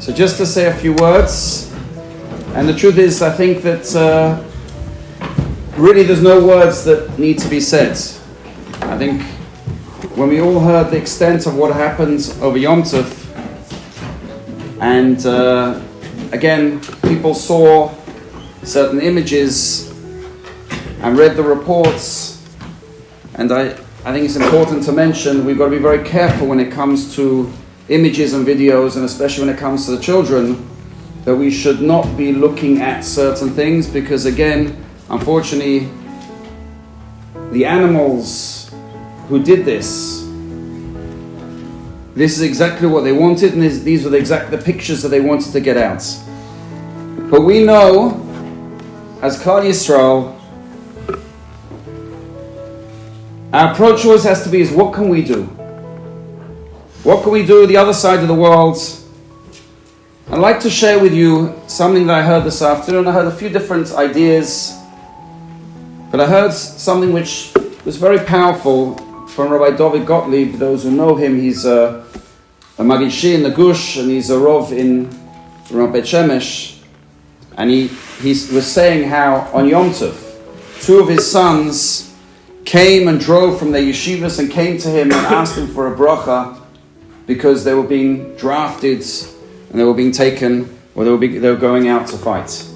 So just to say a few words, and the truth is, I think that really there's no words that need to be said. I think when we all heard the extent of what happened over Yom Tov, and again, people saw certain images and read the reports, and I think it's important to mention we've got to be very careful when it comes to images and videos, and especially when it comes to the children, that we should not be looking at certain things, because again, unfortunately, the animals who did this is exactly what they wanted, and these were the pictures that they wanted to get out. But we know, as Klal Yisrael, our approach always has to be is, what can we do? What can we do the other side of the world? I'd like to share with you something that I heard this afternoon. I heard a few different ideas, but I heard something which was very powerful from Rabbi David Gottlieb. Those who know him, he's a Magishi in the Gush, and he's a Rov in Ramat Beit Shemesh. And he was saying how on Yom Tov, two of his sons came and drove from their yeshivas and came to him and asked him for a bracha because they were being drafted and they were being taken, or they were going out to fight.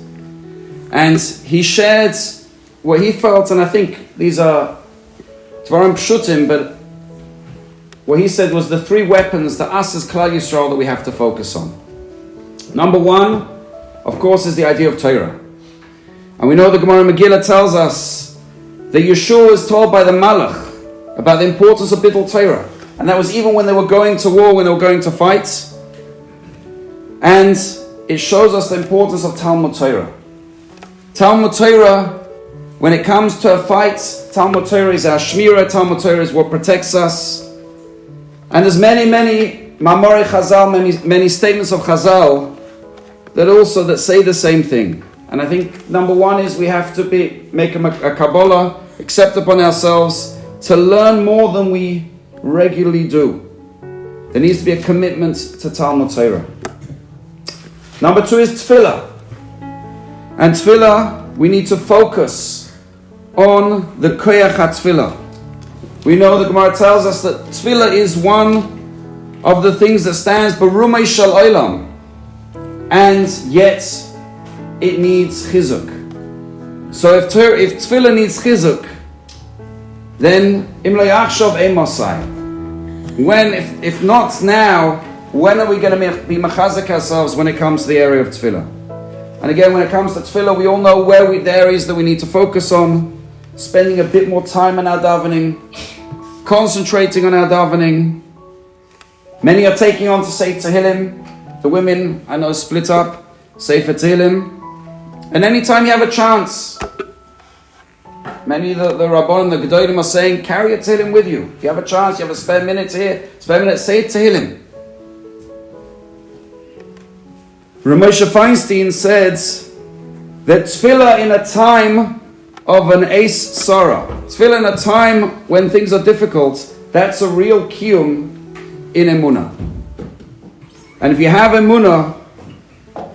And he shared what he felt, and I think these are Dvarim Pshutim, but what he said was the three weapons that us as Klal Yisrael that we have to focus on. Number one, of course, is the idea of Torah. And we know the Gemara Megillah tells us that Yeshua was told by the Malach about the importance of Bidul Torah. And that was even when they were going to war, when they were going to fight. And it shows us the importance of Talmud Torah. Talmud Torah, when it comes to a fight, Talmud Torah is our Shmira, Talmud Torah is what protects us. And there's many Mamorei Chazal, many statements of Chazal that say the same thing. And I think number one is we have to make a Kabbalah, accept upon ourselves to learn more than we regularly do. There needs to be a commitment to Talmud Torah. Number two is Tefillah. And Tefillah, we need to focus on the Koyach HaTefillah. We know the Gemara tells us that Tefillah is one of the things that stands Barumei Shel Olam, and yet it needs Chizzuk. So if Tefillah needs Chizzuk, then Im Lo Yachshov Ein Mosai. When, if not now, when are we going to be machazek ourselves when it comes to the area of Tefillah? And again, when it comes to Tefillah, we all know the areas that we need to focus on, spending a bit more time on our davening, concentrating on our davening. Many are taking on to say Tehillim. The women, I know, split up, say for Tehillim. And anytime you have a chance, many of the Rabban and the Gedolim are saying, carry a Tehillim with you. If you have a chance, you have a spare minute here, say Tehillim. Ramosha Feinstein said that Tefillah in a time of an Eis Sarah, Tefillah in a time when things are difficult, that's a real kiyum in Emunah. And if you have Emunah,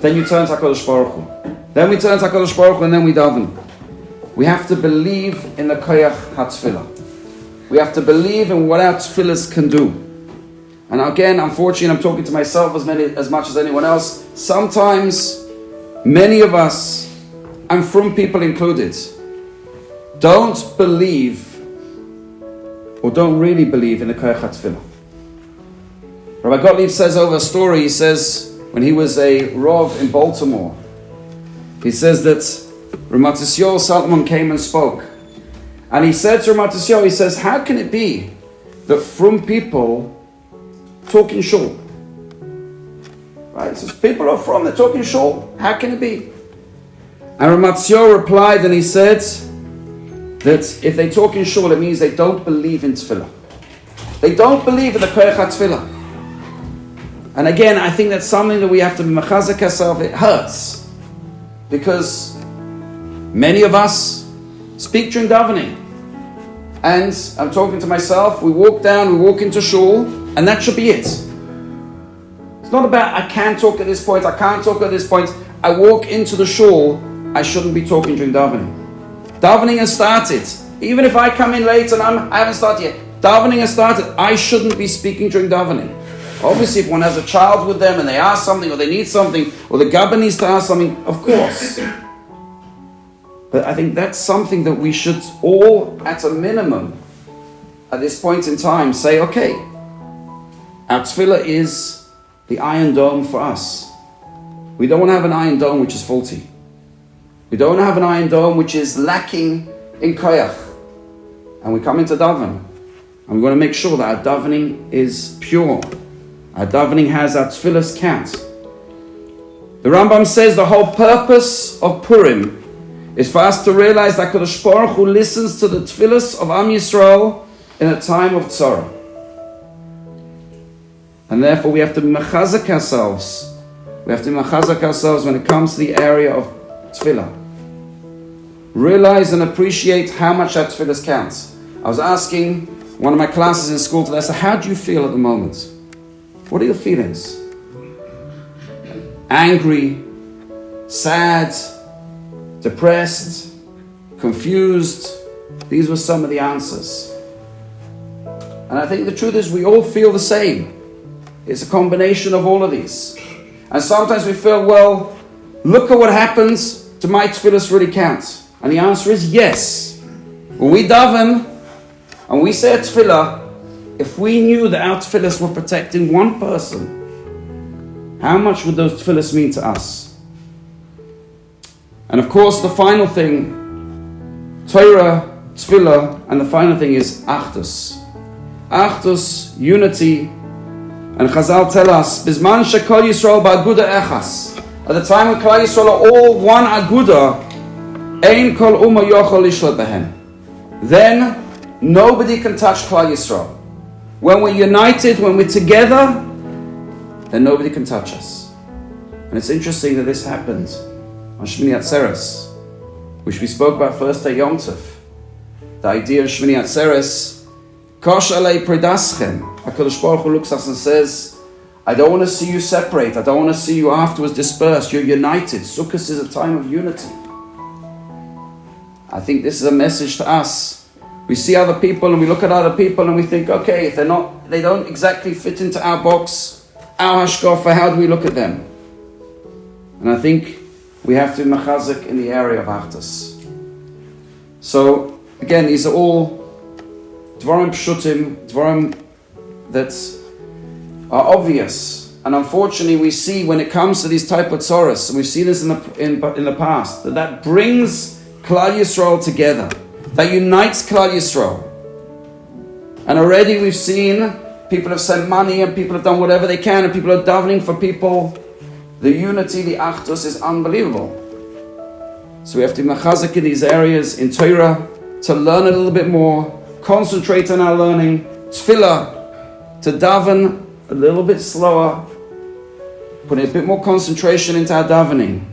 then you turn to HaKadosh Baruch Hu. Then we turn to HaKadosh Baruch Hu and then we daven. We have to believe in the Koyach HaTefillah. We have to believe in what our Tefillahs can do. And again, unfortunately, I'm talking to myself as much as anyone else. Sometimes, many of us, and from people included, don't believe or don't really believe in the Koyach HaTefillah. Rabbi Gottlieb says over a story, he says, when he was a Rov in Baltimore, he says that Ramat Yisrael Salomon came and spoke. And he said to Ramat Yisrael, he says, how can it be that from people talking shul? Right? He says, people are they're talking shul. How can it be? And Ramat Yisrael replied and he said that if they talk in shul, it means they don't believe in Tefillah. They don't believe in the Koyach HaTefillah. And again, I think that's something that we have to be machazek ourselves. It hurts. Because many of us speak during davening. And I'm talking to myself, we walk into shul, and that should be it. It's not about I can't talk at this point, I can't talk at this point. I walk into the shul, I shouldn't be talking during davening. Davening has started. Even if I come in late and I haven't started yet, davening has started. I shouldn't be speaking during davening. Obviously, if one has a child with them and they ask something or they need something, or the Gabba needs to ask something, of course. But I think that's something that we should all, at a minimum, at this point in time, say, okay, our tefillah is the iron dome for us. We don't want to have an iron dome which is faulty. We don't want to have an iron dome which is lacking in koyach. And we come into daven, and we want to make sure that our davening is pure. Our davening has our tefillah's count. The Rambam says the whole purpose of Purim is for us to realize that Kadosh Baruch Hu listens to the tefillahs of Am Yisrael in a time of tzara. And therefore we have to mechazak ourselves. We have to mechazak ourselves when it comes to the area of tefillah. Realize and appreciate how much that tefillahs counts. I was asking one of my classes in school today, I said, how do you feel at the moment? What are your feelings? Angry, sad, depressed, confused. These were some of the answers. And I think the truth is we all feel the same. It's a combination of all of these. And sometimes we feel, well, look at what happens to my tefillahs really count. And the answer is yes. When we daven and we say a tefillah, if we knew that our tefillahs were protecting one person, how much would those tefillahs mean to us? And of course, the final thing, Torah, tefillah, and the final thing is achdus. Achdus, unity. And Chazal tell us, Bizman shekol Yisrael ba'aguda echas. At the time when Klal Yisrael are all one aguda, ein kol umma yochol lishlat behen. Then nobody can touch Klal Yisrael. When we're united, when we're together, then nobody can touch us. And it's interesting that this happened on Shmini Atzeres, which we spoke about first day Yom Tov. The idea of Shmini Atzeres, Kosh alei predaschem. HaKadosh Baruch Hu looks at us and says, I don't want to see you separate. I don't want to see you afterwards dispersed. You're united. Sukkot is a time of unity. I think this is a message to us. We see other people and we look at other people and we think, okay, if they don't exactly fit into our box, our hashkafa, how do we look at them? And I think we have to mechazek in the area of achdus. So again, these are all dvarim pshutim, dvarim that are obvious. And unfortunately, we see when it comes to these type of tzoros, and we've seen this in the past, that brings Klal Yisrael together. That unites Klal Yisrael. And already we've seen people have sent money and people have done whatever they can and people are davening for people. The unity, the achdus is unbelievable. So we have to be mechazek in these areas in Torah to learn a little bit more, concentrate on our learning, tefillah, to daven a little bit slower, putting a bit more concentration into our davening.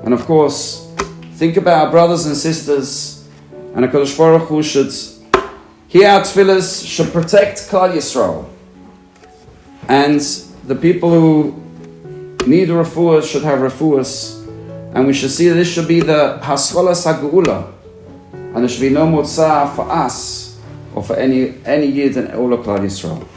And of course, think about our brothers and sisters. And HaKadosh Baruch Hu should hear our tefillahs, should protect Klal Yisrael. And the people who need refuahs should have refuahs. And we should see that this should be the Hascholas HaGeula. And there should be no more tzar for us or for any Yid and all of Klal Yisrael.